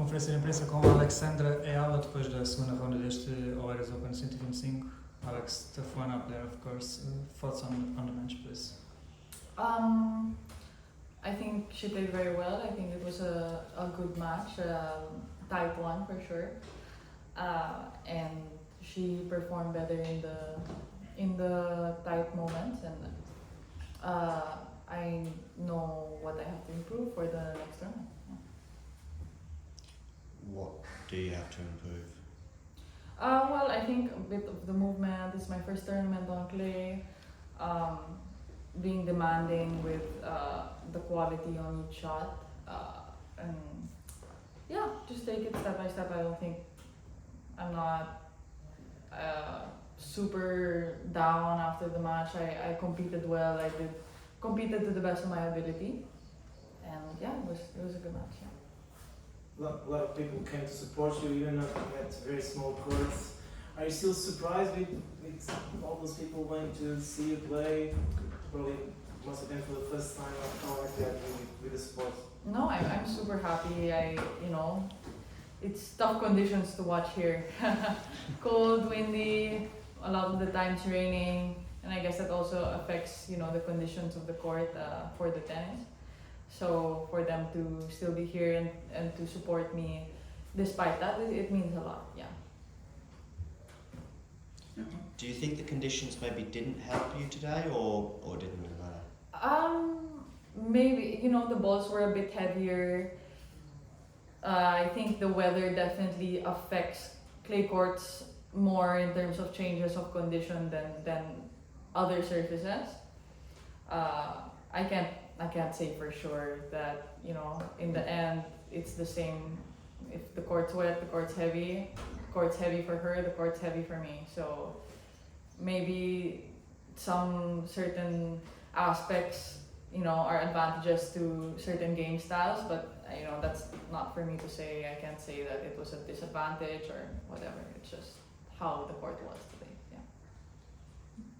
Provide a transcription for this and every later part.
conferência de imprensa com a Alexandra Eala depois da segunda ronda deste Oeiras Open 125. Alex, tough one up there, of course. Thoughts on the match, please? I think she played very well. I think it was a good match, tight one for sure. And she performed better in the tight moments, and I know what I have to improve for the next round. Yeah. What do you have to improve? Well, I think a bit of the movement. It's my first tournament on clay. Being demanding with the quality on each shot, and yeah, just take it step by step. I don't think I'm not super down after the match. I competed well. I competed to the best of my ability, and yeah, it was a good match. Yeah. A lot of people came to support you, even at very small courts. Are you still surprised with all those people going to see you play? Probably must have been for the first time like that with the sport. No, I'm super happy. It's tough conditions to watch here. Cold, windy, a lot of the times raining, and I guess that also affects the conditions of the court for the tennis. So for them to still be here and to support me despite that, it means a lot, yeah. Do you think the conditions maybe didn't help you today, or didn't really matter? Maybe, the balls were a bit heavier. I think the weather definitely affects clay courts more in terms of changes of condition than other surfaces. I can't say for sure that in the end it's the same. If the court's wet, the court's heavy. The court's heavy for her, the court's heavy for me. So maybe some certain aspects are advantages to certain game styles, but that's not for me to say. I can't say that it was a disadvantage or whatever. It's just how the court was today. Yeah.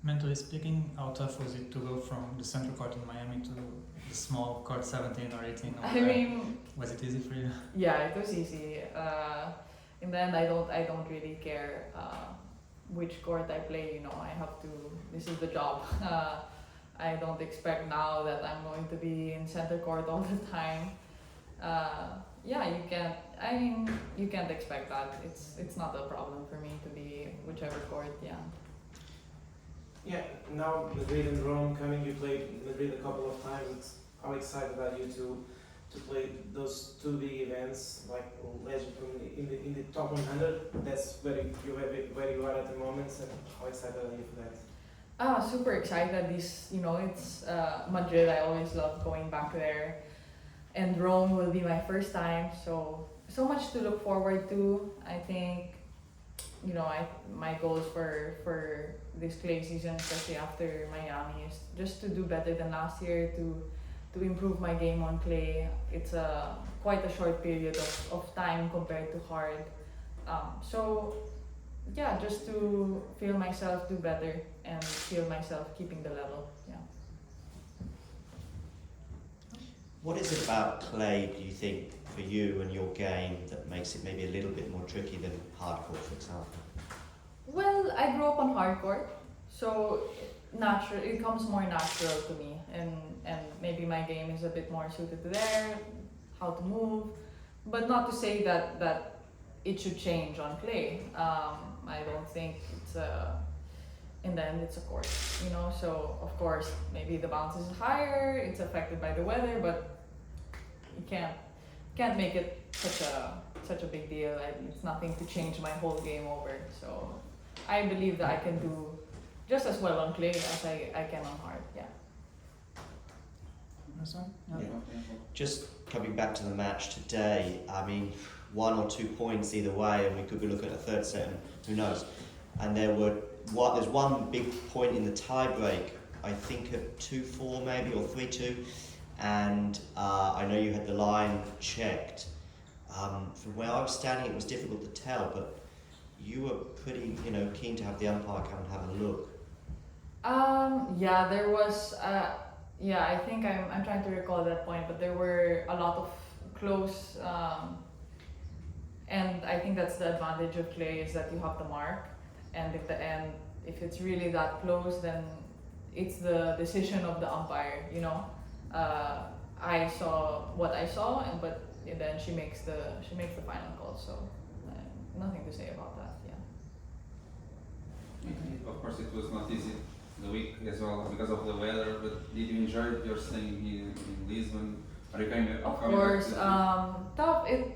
Mentally speaking, how tough was it to go from the central court in Miami to the small court 17 or 18? Was it easy for you? Yeah, it was easy. In the end, I don't really care which court I play. I have to. This is the job. I don't expect now that I'm going to be in center court all the time. Yeah, you can't. You can't expect that. It's not a problem for me to be whichever court. Yeah. Yeah. Now Madrid and Rome coming. You played Madrid a couple of times. How excited are you to play those two big events like legend in the top 100? That's where you are at the moment. And how excited are you for that? Super excited. It's Madrid. I always love going back there, and Rome will be my first time. So much to look forward to. I think, my goals for this clay season, especially after Miami, is just to do better than last year. To improve my game on clay. It's quite a short period of time compared to hard. So yeah, just to feel myself do better and feel myself keeping the level. Yeah. What is it about clay, do you think, for you and your game that makes it maybe a little bit more tricky than hardcourt, for example? Well, I grew up on hardcourt, so it comes more natural to me, and maybe my game is a bit more suited to there, how to move, but not to say that it should change on clay. I don't think in the end it's a court, so of course maybe the bounce is higher, it's affected by the weather, but you can't make it such a big deal. It's nothing to change my whole game over, so I believe that I can do just as well on clay as I can on hard. Yeah. Yeah. Just coming back to the match today, 1 or 2 points either way, and we could be looking at a third set, and who knows. And there's one big point in the tie break, I think at 2-4 maybe, or 3-2, and I know you had the line checked. From where I was standing, it was difficult to tell, but you were pretty, keen to have the umpire come and have a look. Yeah, there was. I think I'm trying to recall that point, but there were a lot of close And I think that's the advantage of clay, is that you have the mark, and if it's really that close, then it's the decision of the umpire, you know. I saw what I saw, but then she makes the final call. So nothing to say about that. Yeah. Of course, it was not easy the week as well because of the weather. But did you enjoy your staying here in Lisbon? Are you coming? Of course,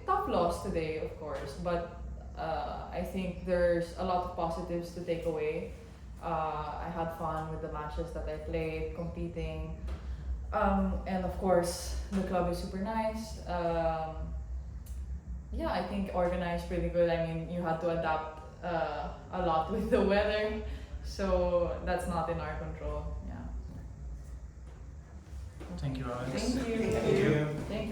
tough loss today, of course, but I think there's a lot of positives to take away. I had fun with the matches that I played, competing, and of course the club is super nice. Yeah, I think organized pretty good. I mean, you had to adapt a lot with the weather, so that's not in our control. Yeah. Thank you, Alex. Thank you. Thank you. Thank you.